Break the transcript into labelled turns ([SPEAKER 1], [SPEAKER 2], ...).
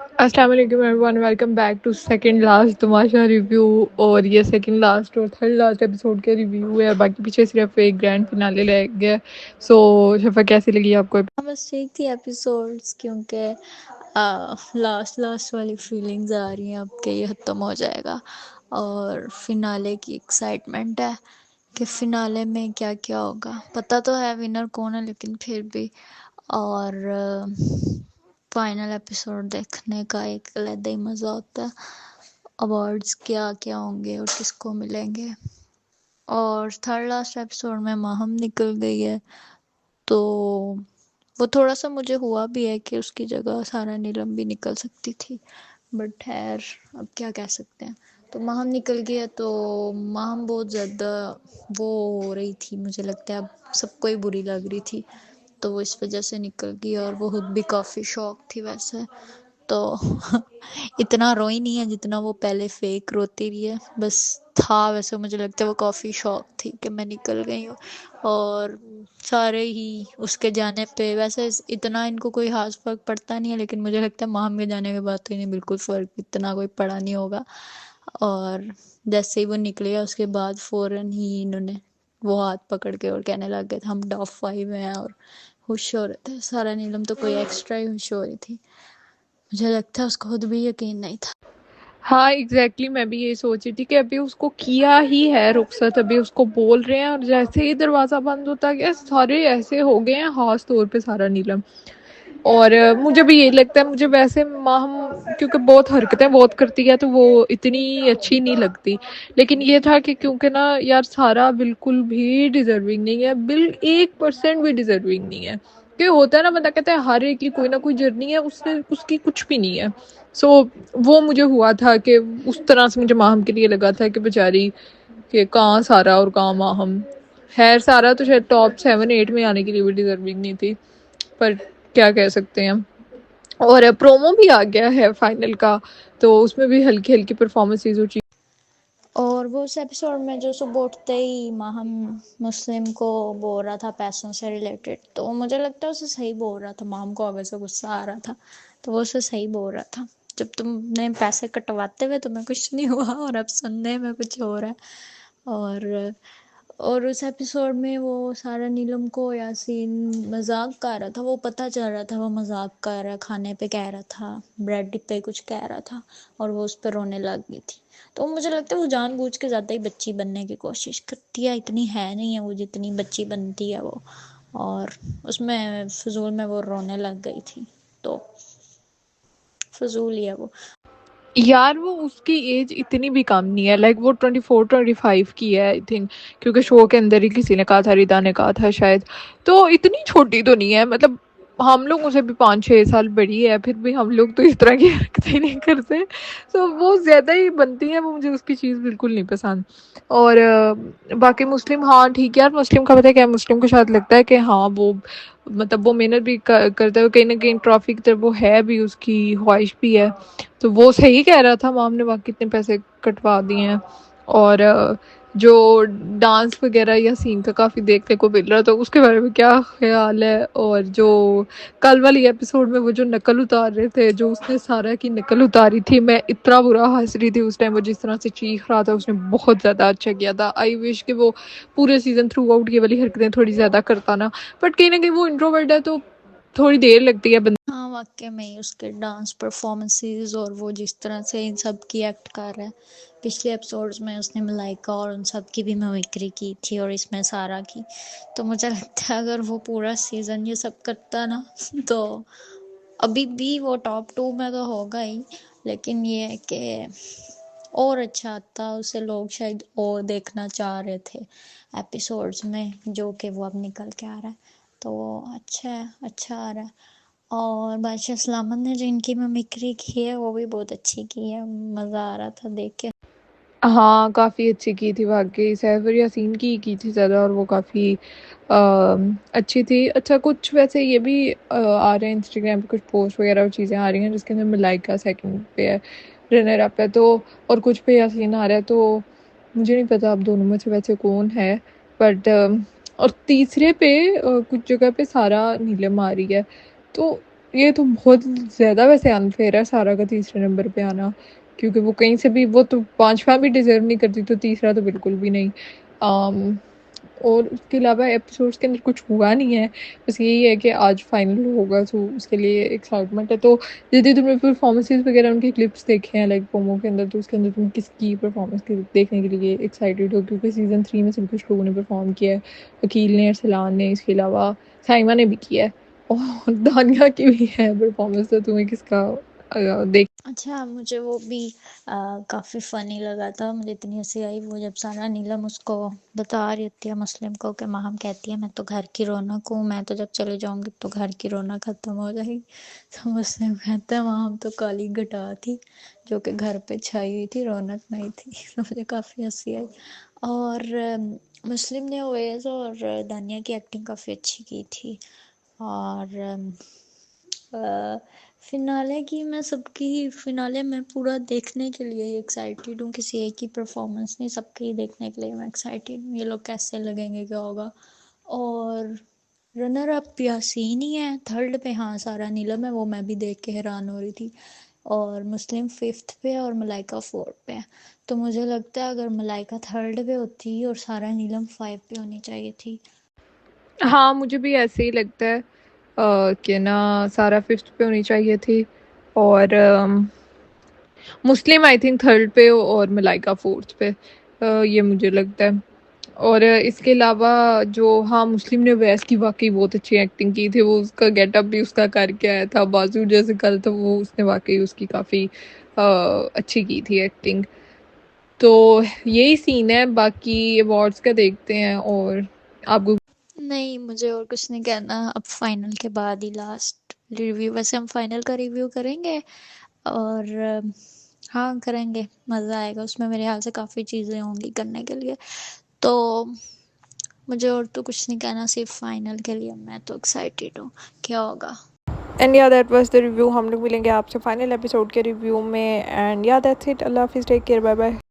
[SPEAKER 1] अस्सलाम वालेकुम everyone, welcome back to second last Tamasha review. और ये सेकंड लास्ट और थर्ड लास्ट एपिसोड के रिव्यू है, बाकी पीछे सिर्फ एक ग्रैंड फिनाले रह गया। सो शफा, कैसी लगी आपको?
[SPEAKER 2] बस ठीक थी एपिसोड्स, क्योंकि लास्ट लास्ट वाली फीलिंग्स आ रही हैं अब कि ये ख़त्म हो जाएगा। और फिनाले की एक्साइटमेंट है कि फिनाले में क्या क्या होगा। पता तो है विनर कौन है, लेकिन फिर भी। और फाइनल एपिसोड देखने का एक अलग ही मज़ा होता है। अवार्ड्स क्या क्या होंगे और किसको मिलेंगे। और थर्ड लास्ट एपिसोड में माहम निकल गई है, तो वो थोड़ा सा मुझे हुआ भी है कि उसकी जगह सारा नीलम भी निकल सकती थी, बट खैर अब क्या कह सकते हैं। तो माहम निकल गया, तो माहम बहुत ज़्यादा वो हो रही थी, मुझे लगता है अब सबको ही बुरी लग रही थी, तो वो इस वजह से निकल गई। और वो खुद भी काफ़ी शौक थी वैसे तो इतना रोई नहीं है जितना वो पहले फेक रोती रही है, बस था वैसे। मुझे लगता है वो काफ़ी शौक थी कि मैं निकल गई हूँ। और सारे ही उसके जाने पे, वैसे इतना इनको कोई खास फर्क पड़ता नहीं है, लेकिन मुझे लगता है माहम के जाने के बाद तो इन्हें बिल्कुल फर्क इतना कोई पड़ा नहीं होगा। और जैसे ही वो निकले उसके बाद फ़ौरन ही इन्होंने वो हाथ पकड़ के और कहने लग गए थे हम टॉप 5 में हैं, और खुश हो रहे थे। सारा नीलम तो कोई एक्स्ट्रा ही खुश हो रही थी। मुझे लगता है उसको खुद भी यकीन नहीं था।
[SPEAKER 1] हाँ एग्जैक्टली, मैं भी यही सोच रही थी कि अभी उसको किया ही है रुखसत, अभी उसको बोल रहे हैं और जैसे ही दरवाज़ा बंद होता गया सारे ऐसे हो गए हैं, खास तौर पे सारा नीलम। और मुझे भी यही लगता है, मुझे वैसे माहम क्योंकि बहुत हरकतें बहुत करती है तो वो इतनी अच्छी नहीं लगती। लेकिन ये था कि क्योंकि ना यार सारा बिल्कुल भी डिजर्विंग नहीं है, 1% भी डिजर्विंग नहीं है। कि होता है ना, बंदा कहता है हर एक की कोई ना कोई जर्नी है, उसने उसकी कुछ भी नहीं है। सो वो मुझे हुआ था कि उस तरह से मुझे माहम के लिए लगा था कि बेचारी कि कहाँ सारा और कहाँ माहम। खैर सारा तो शायद टॉप 7-8 में आने के लिए भी डिजर्विंग नहीं थी, पर क्या कह सकते हैं। और प्रोमो भी आ गया है फाइनल का, तो उसमें भी हल्की हल्की परफॉर्मेंसेज हो चुकी।
[SPEAKER 2] और वो उस एपिसोड में जो सुबह उठते ही माहम मुस्लिम को बोल रहा था पैसों से रिलेटेड, तो मुझे लगता है उसे सही बोल रहा था। माहम को वैसे गुस्सा आ रहा था, तो वो उसे सही बोल रहा था। जब तुमने पैसे कटवाते हुए तुम्हें कुछ नहीं हुआ और अब सुनने में कुछ हो रहा है। और उस एपिसोड में वो सारा नीलम को यासीन मजाक कर रहा था, वो पता चल रहा था वो मजाक कर रहा है, खाने पे कह रहा था, ब्रेड पे कुछ कह रहा था, और वो उस पर रोने लग गई थी। तो मुझे लगता है वो जानबूझ के ज़्यादा ही बच्ची बनने की कोशिश करती है, इतनी है नहीं है वो जितनी बच्ची बनती है वो। और उसमें फजूल में वो रोने लग गई थी, तो फजूल ही है वो।
[SPEAKER 1] यार वो उसकी एज इतनी भी कम नहीं है, लाइक वो 24-25 की है आई थिंक, क्योंकि शो के अंदर ही किसी ने कहा था, रिदा ने कहा था शायद। तो इतनी छोटी तो नहीं है, मतलब हम लोगों से भी 5-6 साल बड़ी है, फिर भी हम लोग तो इस तरह की हरकतें नहीं करते। तो वो ज़्यादा ही बनती है, वो मुझे उसकी चीज़ बिल्कुल नहीं पसंद। और बाकी मुस्लिम, हाँ ठीक है यार, मुस्लिम का पता है क्या, मुस्लिम को शायद लगता है कि हाँ वो मतलब वो मेहनत भी करता है, कहीं ना कहीं ट्रॉफी की तरफ वो है भी, उसकी ख्वाहिश भी है। तो वो सही कह रहा था, माम ने बाकी कितने पैसे कटवा दिए हैं। और जो डांस वगैरह या सीन का काफ़ी देखने को मिल रहा था, उसके बारे में क्या ख्याल है? और जो कल वाली एपिसोड में वो जो नकल उतार रहे थे, जो उसने सारा की नकल उतारी थी, मैं इतना बुरा हंस रही थी उस टाइम। वो जिस तरह से चीख रहा था, उसने बहुत ज़्यादा अच्छा किया था। आई विश कि वो पूरे सीजन थ्रू आउट ये वाली हरकतें थोड़ी ज़्यादा करता ना, बट कहीं ना कहीं वो इंट्रोवर्ट है तो थोड़ी देर लगती है।
[SPEAKER 2] हाँ वाकई में ही उसके डांस परफॉर्मेंसेस और वो जिस तरह से इन सब की एक्ट कर रहा है। पिछले एपिसोड्स में उसने मलाइका और उन सब की भी मिमिक्री की थी, और इसमें सारा की। तो मुझे लगता है अगर वो पूरा सीजन ये सब करता ना तो अभी भी वो टॉप 2 में तो होगा ही, लेकिन ये है कि और अच्छा आता उसे, लोग शायद और देखना चाह रहे थे एपिसोड्स में, जो कि वो अब निकल के आ रहा है। तो वो अच्छा है, अच्छा आ रहा है। और बादशाह सलामत ने जो इनकी मिमिक्री की है वो भी बहुत अच्छी की है, मज़ा आ रहा था देख के।
[SPEAKER 1] हाँ, काफ़ी अच्छी की थी वाक़ई, सैफ और यासीन की थी ज़्यादा, और वो काफ़ी अच्छी थी। अच्छा, कुछ वैसे ये भी आ रहे हैं इंस्टाग्राम पे, कुछ पोस्ट वगैरह और चीज़ें आ रही हैं जिसके अंदर मलाइका सेकंड पे है, रनर अप है, तो और कुछ पे यासीन आ रहा है। तो मुझे नहीं पता अब दोनों में से वैसे कौन है, बट और तीसरे पे कुछ जगह पे सारा नीलम आ रही है। तो ये तो बहुत ज़्यादा वैसे अनफेयर है सारा का तीसरे नंबर पे आना, क्योंकि वो कहीं से भी, वो तो पांचवा भी डिजर्व नहीं करती, तो तीसरा तो बिल्कुल भी नहीं। um, और उसके अलावा एपिसोड्स के अंदर कुछ हुआ नहीं है, बस यही है कि आज फाइनल होगा, तो उसके लिए एक्साइटमेंट है। तो यदि तुमने परफॉर्मेंसेस वगैरह उनके क्लिप्स देखे हैं लाइक प्रोमो के अंदर, तो उसके अंदर तुम किसकी परफॉर्मेंस देखने के लिए एक्साइटेड हो? क्योंकि सीज़न 3 में सब कुछ लोगों ने परफॉर्म किया है, वकील ने, अरसलान ने, इसके अलावा साइमा ने भी किया है, और दानिया की भी है परफॉर्मेंस। तो तुम्हें किसका देख।
[SPEAKER 2] अच्छा, मुझे वो भी काफ़ी फ़नी लगा था। मुझे इतनी हँसी आई वो जब सारा नीलम उसको बता रही होती है मुस्लिम को कि माहम कहती है मैं तो घर की रौनक हूँ, मैं तो जब चले जाऊँगी तो घर की रौनक ख़त्म हो जाएगी। तो मुस्लिम कहता है माहम तो काली घटा थी जो कि घर पे छाई हुई थी, रौनक नहीं थी। तो मुझे काफ़ी हँसी आई। और मुस्लिम ने ओवैस और दानिया की एक्टिंग काफ़ी अच्छी की थी। और फिनाले की मैं सबकी फिनाले में पूरा देखने के लिए ही एक्साइटेड हूँ, किसी एक की परफॉर्मेंस नहीं, सबके ही देखने के लिए मैं एक्साइटेड हूँ। ये लोग कैसे लगेंगे, क्या होगा। और रनर अप यासीन ही है, थर्ड पे हाँ सारा नीलम है, वो मैं भी देख के हैरान हो रही थी। और मुस्लिम फिफ्थ पे और मलाइका फोर्थ पे है। तो मुझे लगता है अगर मलाइका थर्ड पे होती और सारा नीलम 5 पे होनी चाहिए थी।
[SPEAKER 1] हाँ, मुझे भी ऐसे ही लगता है कि ना सारा फिफ्थ पे होनी चाहिए थी, और मुस्लिम आई थिंक थर्ड पे और मलाइका फोर्थ पे, ये मुझे लगता है। और इसके अलावा जो, हाँ, मुस्लिम ने वैस की वाकई बहुत अच्छी एक्टिंग की थी, वो उसका गेटअप भी उसका करके आया था, बाजू जैसे कर, तो वो उसने वाकई उसकी काफ़ी अच्छी की थी एक्टिंग। तो यही सीन है, बाकी अवार्ड्स का देखते हैं। और आपको
[SPEAKER 2] नहीं, मुझे और कुछ नहीं कहना। अब फाइनल के बाद ही लास्ट रिव्यू, वैसे हम फाइनल का रिव्यू करेंगे। और हाँ करेंगे, मज़ा आएगा उसमें, मेरे ख्याल से काफ़ी चीज़ें होंगी करने के लिए। तो मुझे और तो कुछ नहीं कहना, सिर्फ फाइनल के लिए मैं तो एक्साइटेड हूँ क्या होगा।
[SPEAKER 1] एंड या दैट वाज द रिव्यू। हम लोग मिलेंगे आपसे फाइनल एपिसोड के रिव्यू में। एंड या दैट्स इट। अल्लाह हाफिज़, टेक केयर, बाय बाय।